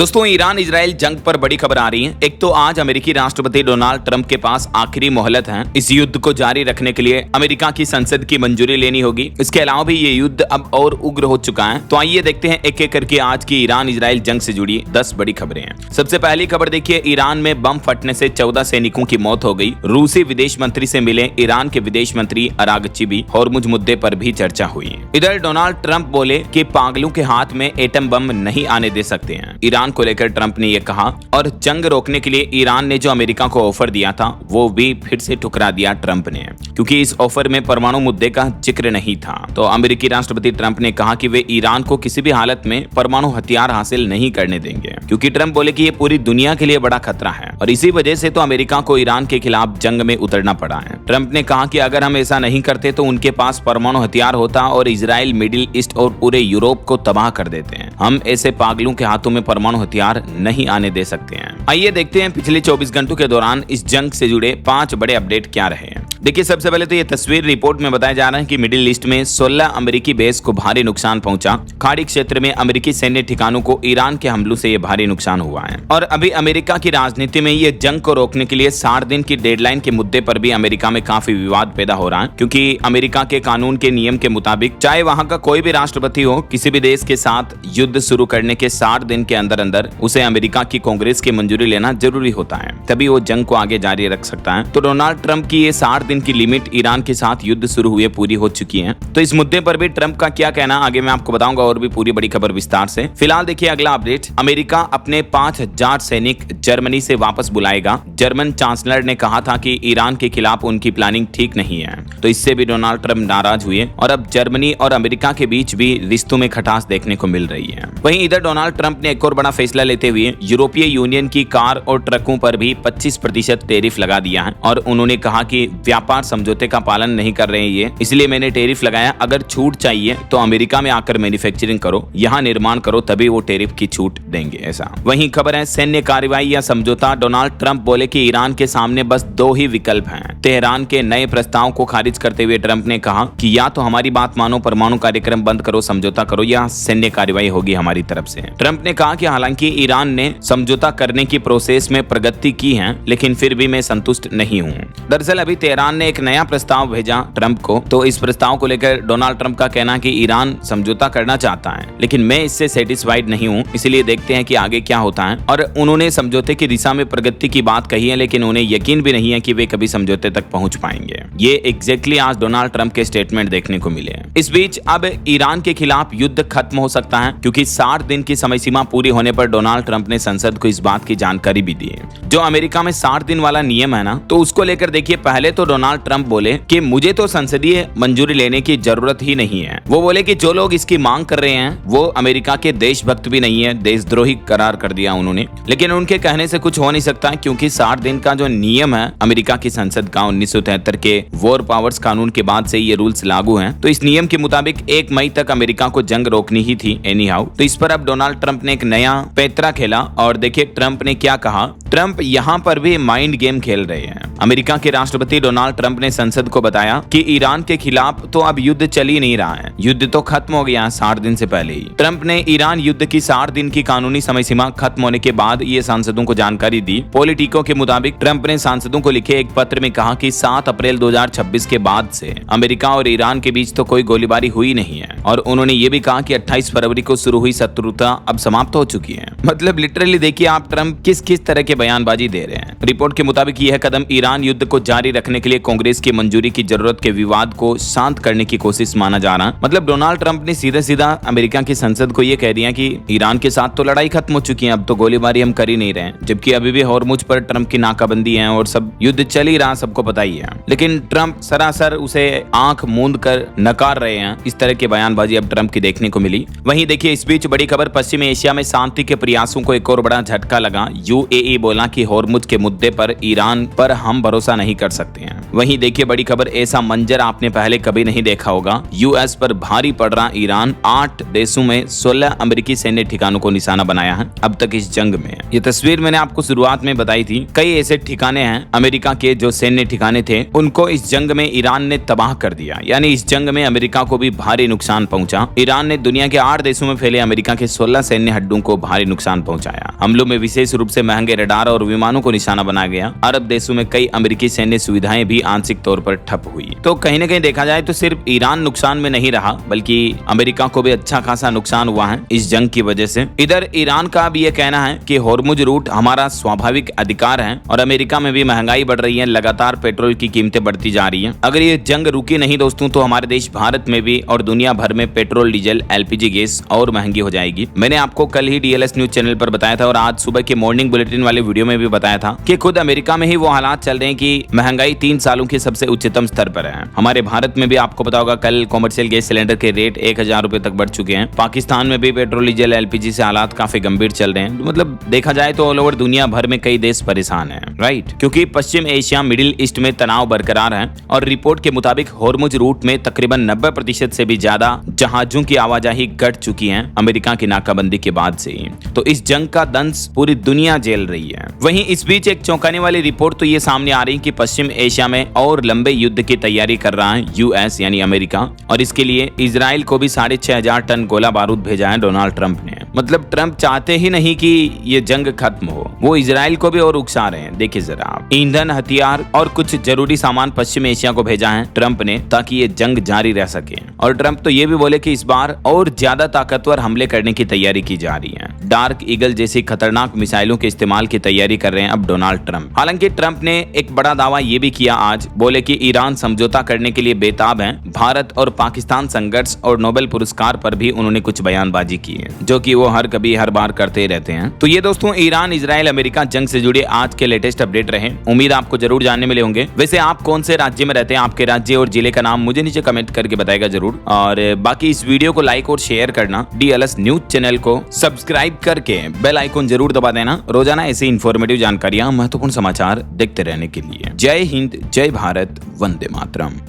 दोस्तों, Iran Israel जंग पर बड़ी खबर आ रही है। एक तो आज अमेरिकी राष्ट्रपति डोनाल्ड ट्रंप के पास आखिरी मोहलत है इस युद्ध को जारी रखने के लिए अमेरिका की संसद की मंजूरी लेनी होगी। इसके अलावा भी ये युद्ध अब और उग्र हो चुका है। तो आइए देखते हैं एक एक करके आज की ईरान इजराइल जंग से जुड़ी 10 बड़ी खबरें हैं। सबसे पहली खबर देखिए, ईरान में बम फटने से 14 सैनिकों की मौत हो गई। रूसी विदेश मंत्री से मिले ईरान के विदेश मंत्री अरागची भी हॉर्मुज मुद्दे पर भी चर्चा हुई। इधर डोनाल्ड ट्रंप बोले कि पागलों के हाथ में एटम बम नहीं आने दे सकते हैं। ईरान को लेकर ट्रंप ने यह कहा और जंग रोकने के लिए ईरान ने जो अमेरिका को ऑफर दिया था वो भी फिर से ठुकरा दिया ट्रंप ने, क्योंकि इस ऑफर में परमाणु मुद्दे का जिक्र नहीं था। तो अमेरिकी राष्ट्रपति ट्रंप ने कहा कि वे ईरान को किसी भी हालत में परमाणु हथियार हासिल नहीं करने देंगे, क्योंकि ट्रंप बोले कि ये पूरी दुनिया के लिए बड़ा खतरा है और इसी वजह से तो अमेरिका को ईरान के खिलाफ जंग में उतरना पड़ा है। ट्रंप ने कहा कि अगर हम ऐसा नहीं करते तो उनके पास परमाणु हथियार होता और इजराइल, मिडिल ईस्ट और पूरे यूरोप को तबाह कर देते हैं। हम ऐसे पागलों के हाथों में परमाणु हथियार नहीं आने दे सकते हैं। आइए देखते हैं पिछले 24 घंटों के दौरान इस जंग से जुड़े 5 बड़े अपडेट क्या रहे हैं। देखिए, सबसे पहले तो ये तस्वीर रिपोर्ट में बताया जा रहा है कि मिडिल ईस्ट में 16 अमेरिकी बेस को भारी नुकसान पहुंचा। खाड़ी क्षेत्र में अमेरिकी सैन्य ठिकानों को ईरान के हमलों से ये भारी नुकसान हुआ है। और अभी अमेरिका की राजनीति में ये जंग को रोकने के लिए 60 दिन की डेडलाइन के मुद्दे पर भी अमेरिका में काफी विवाद पैदा हो रहा है, क्योंकि अमेरिका के कानून के नियम के मुताबिक चाहे वहां का कोई भी राष्ट्रपति हो, किसी भी देश के साथ युद्ध शुरू करने के 60 दिन के अंदर अंदर उसे अमेरिका की कांग्रेस की मंजूरी लेना जरूरी होता है, तभी वो जंग को आगे जारी रख सकता है। तो डोनाल्ड ट्रंप की ये 60 दिन की लिमिट ईरान के साथ युद्ध शुरू हुए पूरी हो चुकी है। तो इस मुद्दे पर भी ट्रंप का क्या कहना आगे मैं आपको बताऊंगा, और भी पूरी बड़ी खबर विस्तार से। फिलहाल देखिए अगला अपडेट, अमेरिका अपने 5000 सैनिक जर्मनी से वापस बुलाएगा। जर्मन चांसलर ने कहा था कि ईरान के खिलाफ उनकी प्लानिंग ठीक नहीं है, तो इससे भी डोनाल्ड ट्रंप नाराज हुए और अब जर्मनी और अमेरिका के बीच भी रिश्तों में खटास देखने को मिल रही है। वहीं इधर डोनाल्ड ट्रंप ने एक और बड़ा फैसला लेते हुए यूरोपीय यूनियन की कार और ट्रकों पर भी 25% टैरिफ लगा दिया है और उन्होंने कहा कि व्यापार समझौते का पालन नहीं कर रहे हैं ये, इसलिए मैंने टैरिफ लगाया। अगर छूट चाहिए तो अमेरिका में आकर मैन्युफैक्चरिंग करो, यहाँ निर्माण करो, तभी वो टैरिफ की छूट देंगे ऐसा। वहीं खबर है सैन्य कार्रवाई या समझौता। डोनाल्ड ट्रंप बोले कि ईरान के सामने बस 2 ही विकल्प हैं। तेहरान के नए प्रस्ताव को खारिज करते हुए ट्रंप ने कहा कि या तो हमारी बात मानो, परमाणु कार्यक्रम बंद करो, समझौता करो, या सैन्य कार्रवाई होगी हमारी तरफ से। ट्रंप ने कहा कि हालांकि ईरान ने समझौता करने की प्रोसेस में प्रगति की है, लेकिन फिर भी मैं संतुष्ट नहीं हूँ। दरअसल अभी तेहरान ने एक नया प्रस्ताव भेजा ट्रंप को, तो इस प्रस्ताव को लेकर डोनाल्ड ट्रंप का कहना है कि ईरान समझौता करना चाहता है, लेकिन मैं इससे सेटिस्फाइड नहीं हूँ, इसलिए देखते हैं कि आगे क्या होता है। और उन्होंने समझौते की दिशा में प्रगति की बात कही है, लेकिन उन्हें यकीन भी नहीं है कि वे कभी समझौते तक पहुंच पाएंगे। ये एग्जैक्टली आज डोनाल्ड ट्रंप के स्टेटमेंट देखने को मिले। इस बीच अब ईरान के खिलाफ युद्ध खत्म हो सकता है, क्योंकि 60 दिन की समय सीमा पूरी होने पर डोनाल्ड ट्रंप ने संसद को इस बात की जानकारी भी दी है। जो अमेरिका में 60 दिन वाला नियम है ना, तो उसको लेकर देखिए, पहले तो डोनाल्ड ट्रंप बोले कि मुझे तो संसदीय मंजूरी लेने की जरूरत ही नहीं है। वो बोले कि जो लोग इसकी मांग कर रहे हैं वो अमेरिका के देशभक्त भी नहीं है, देशद्रोही करार कर दिया उन्होंने। लेकिन उनके कहने से कुछ हो नहीं सकता, क्योंकि 60 दिन का जो नियम है अमेरिका की संसद का 1973 के वॉर पावर्स कानून के बाद से ये रूल्स लागू हैं। तो इस नियम के मुताबिक 1 मई तक अमेरिका को जंग रोकनी ही थी एनी हाउ। तो इस पर अब डोनाल्ड ट्रंप ने एक नया पैंतरा खेला और देखिए ट्रंप ने क्या कहा। ट्रंप यहाँ पर भी माइंड गेम खेल रहे हैं। अमेरिका के राष्ट्रपति डोनाल्ड ट्रंप ने संसद को बताया कि ईरान के खिलाफ तो अब युद्ध चल ही नहीं रहा है, युद्ध तो खत्म हो गया 60 दिन से पहले ही। ट्रंप ने ईरान युद्ध की 60 दिन की कानूनी समय सीमा खत्म होने के बाद ये सांसदों को जानकारी दी। पॉलिटिको के मुताबिक ट्रंप ने सांसदों को लिखे एक पत्र में कहा कि 7 अप्रैल 2026 के बाद से अमेरिका और ईरान के बीच तो कोई गोलीबारी हुई नहीं है, और उन्होंने ये भी कहा कि 28 फरवरी को शुरू हुई शत्रुता अब समाप्त हो चुकी है। मतलब लिटरली देखिए आप ट्रंप किस किस तरह के बयानबाजी दे रहे हैं। रिपोर्ट के मुताबिक यह कदम ईरान युद्ध को जारी रखने के लिए कांग्रेस की मंजूरी की जरूरत के विवाद को शांत करने की कोशिश माना जा रहा है। मतलब डोनाल्ड ट्रंप ने सीधा सीधा अमेरिका की संसद को यह कह दिया कि ईरान के साथ तो लड़ाई खत्म हो चुकी है, अब तो गोलीबारी हम कर ही नहीं रहे, जबकि अभी भी हॉर्मुज पर ट्रंप की नाकाबंदी है और सब युद्ध चल ही रहा, सबको पता ही है। लेकिन ट्रंप सरासर उसे आंख मूंद कर नकार रहे हैं। इस तरह की बयानबाजी अब ट्रंप की देखने को मिली। वहीं देखिए इस बीच बड़ी खबर, पश्चिमी एशिया में शांति के प्रयासों को एक और बड़ा झटका लगा। यूएई बोला कि होर्मुज के मुद्दे पर ईरान पर हम भरोसा नहीं कर सकते हैं। वहीं देखिए बड़ी खबर, ऐसा मंजर आपने पहले कभी नहीं देखा होगा। यूएस पर भारी पड़ रहा ईरान, 8 देशों में 16 अमेरिकी सैन्य ठिकानों को निशाना बनाया है अब तक इस जंग में। ये तस्वीर मैंने आपको शुरुआत में बताई थी। कई ऐसे ठिकाने हैं अमेरिका के जो सैन्य ठिकाने थे, उनको इस जंग में ईरान ने तबाह कर दिया। यानी इस जंग में अमेरिका को भी भारी नुकसान पहुंचा। ईरान ने दुनिया के 8 देशों में फैले अमेरिका के 16 सैन्य अड्डों को भारी नुकसान पहुंचाया। हमलों में विशेष रूप से महंगे रडार और विमानों को निशाना बनाया गया। अरब देशों में कई अमेरिकी सैन्य सुविधाएं भी आंशिक तौर पर ठप हुई। तो कहीं न कहीं देखा जाए तो सिर्फ ईरान नुकसान में नहीं रहा, बल्कि अमेरिका को भी अच्छा खासा नुकसान हुआ है इस जंग की वजह से। इधर ईरान का भी ये कहना है कि होर्मुज रूट हमारा स्वाभाविक अधिकार है और अमेरिका में भी महंगाई बढ़ रही है, लगातार पेट्रोल की कीमतें बढ़ती जा रही हैं। अगर ये जंग रुकी नहीं दोस्तों तो हमारे देश भारत में भी और दुनिया भर में पेट्रोल, डीजल, एलपीजी गैस और महंगी हो जाएगी। मैंने आपको कल ही डीएलएस न्यूज चैनल पर बताया था और आज सुबह के मॉर्निंग बुलेटिन वाले वीडियो में भी बताया था कि खुद अमेरिका में ही वो हालात चल रहे हैं कि महंगाई 3 सालों के सबसे उच्चतम स्तर पर है। हमारे भारत में भी आपको पता होगा कल कॉमर्शियल गैस सिलेंडर के रेट 1000 रुपए तक बढ़ चुके हैं। पाकिस्तान में भी पेट्रोल, डीजल, एलपीजी से हालात काफी गंभीर चल रहे हैं। मतलब देखा जाए तो ऑल ओवर दुनिया भर में कई देश परेशान हैं, राइट? क्योंकि पश्चिम एशिया, मिडिल ईस्ट में तनाव बरकरार है और रिपोर्ट के मुताबिक होर्मुज रूट में तकरीबन 90% से भी ज्यादा जहाजों की आवाजाही घट चुकी है अमेरिका की नाकाबंदी के बाद से ही। तो इस जंग का दंश पूरी दुनिया झेल रही है। वहीं इस बीच एक चौंकाने वाली रिपोर्ट तो ये सामने आ रही है कि पश्चिम एशिया में और लंबे युद्ध की तैयारी कर रहा है यूएस यानी अमेरिका, और इसके लिए इजराइल को भी 6500 टन गोला बारूद भेजा है डोनाल्ड ट्रंप ने। मतलब ट्रंप चाहते ही नहीं कि ये जंग खत्म हो, वो इजराइल को भी और उकसा रहे हैं। देखिए जरा आप, ईंधन, हथियार और कुछ जरूरी सामान पश्चिम एशिया को भेजा है ट्रंप ने ताकि ये जंग जारी रह सके। और ट्रंप तो ये भी बोले कि इस बार और ज्यादा ताकतवर हमले करने की तैयारी की जा रही है। डार्क ईगल जैसी खतरनाक मिसाइलों के इस्तेमाल की तैयारी कर रहे हैं अब डोनाल्ड ट्रंप। हालांकि ट्रंप ने एक बड़ा दावा ये भी किया आज, बोले कि ईरान समझौता करने के लिए बेताब है। भारत और पाकिस्तान संघर्ष और नोबेल पुरस्कार पर भी उन्होंने कुछ बयानबाजी की है, जो कि वो हर बार करते रहते हैं। तो ये दोस्तों ईरान, इजराइल, अमेरिका जंग से जुड़े आज के लेटेस्ट अपडेट रहे। उम्मीद आपको जरूर जानने मिले होंगे। वैसे आप कौन से राज्य में रहते हैं, आपके राज्य और जिले का नाम मुझे नीचे कमेंट करके बताएगा जरूर। और बाकी इस वीडियो को लाइक और शेयर करना, डीएलएस न्यूज चैनल को सब्सक्राइब करके बेल आइकन जरूर दबा देना रोजाना ऐसी इंफॉर्मेटिव जानकारियां, महत्वपूर्ण समाचार देखते रहने के लिए। जय हिंद, जय भारत, वंदे मातरम।